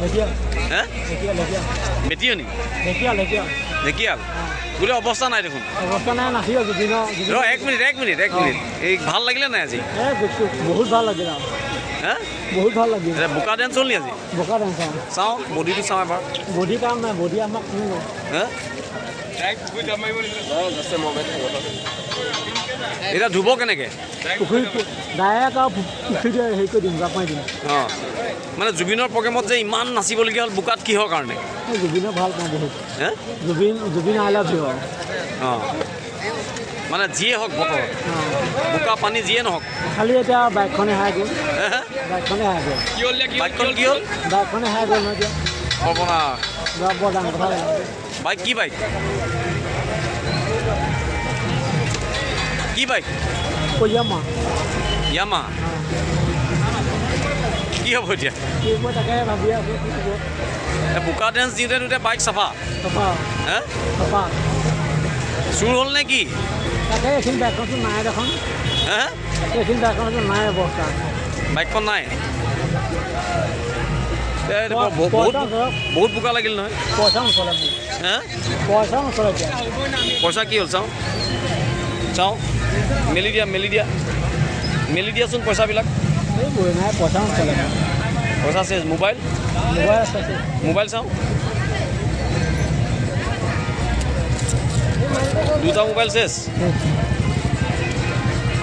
হে মেটিয়নি ঢেকিয়াল বোলে অৱস্থা নাই দেখোন ৰ এক মিনিট এই ভাল লাগিলে নাই আজি বহুত ভাল লাগিল হে বহুত ভাল লাগিল বোকা ডেন্স হ'ল নি আজি চাওঁ বডিটো চাওঁ এবাৰ বডি কাম নাই বডি আমাক হে এতিয়া ধুব কেনেকৈ পুখুৰী ডাইৰেক্ট আৰু পুখুৰীতে হেৰি কৰি দিম জাপাই দিম অঁ মানে জুবিনৰ প্ৰগ্ৰেমত যে ইমান নাচিবলগীয়া হ'ল বোকাত কিহৰ কাৰণে জুবিনক ভাল পাওঁ বহুত হে জুবিন আই লাভ ইউ অঁ মানে যিয়ে হওক বতৰত বোকা পানী যিয়ে নহওক খালি এতিয়া বাইকখনে হাই গ'ল বাইকখনে হাই গ'ল বাইকখন কি হ'ল বাইকখনে হাই গ'ল নহয় এতিয়া সৰ্বনা বৰ ডাঙৰ কথা বাইক কি বাইক কি বাইক কলিয়ামা ইয়ামা কি হ'ব এতিয়া মই তাকে ভাবি আছোঁ কি হ'ব বোকা ডেন্স দিওঁতে বাইক চাফা হে চাফা চুৰ হ'ল নে কি তাকে এইখিনি বাইকখনতো নাই দেখোন হে এইখিনি বাইকখনতো নাই অৱস্থা বাইকখন নাই বহুত বোকা লাগিল নহয় পইচা নচলে হে পইচা নচলে এতিয়া পইচা কি হ'ল চাওঁ মেলি দিয়াচোন পইচাবিলাক এইবোৰ নাই পইচা নচলে পইচা চেছ মোবাইল আছে মোবাইল চাওঁ দুটা মোবাইল চেছ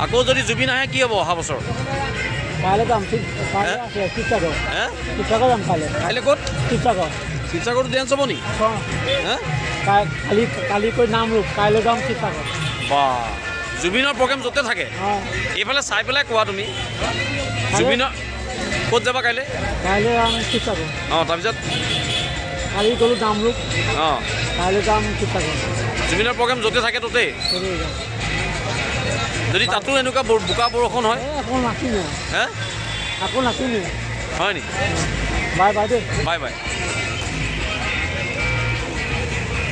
আকৌ যদি জুবিন আহে কি হ'ব অহা বছৰ কাইলৈ যাম কাইলৈ আছে শিৱসাগৰ শিৱসাগৰ যাম কাইলৈ ক'ত শিৱসাগৰটো ডেন্স হ'ব নি হে কালি কৈ নামৰূপ কাইলৈ যাম শিৱসাগৰ বা জুবিনৰ প্ৰগ্ৰেম য'তে থাকে এইফালে চাই পেলাই কোৱা তুমি জুবিনৰ ক'ত যাবা কাইলৈ যাম শিৱসাগৰ অঁ তাৰপিছত কালি গ'লোঁ নামৰূপ অঁ কাইলৈ যাম শিৱসাগৰ জুবিনৰ প্ৰগ্ৰেম য'তে থাকে ত'তেই যদি তাতো এনেকুৱা বোকা বৰষুণ হয় আকৌ নাচিমে হে আকৌ নাচিমে হয় নি বাই দেই বাই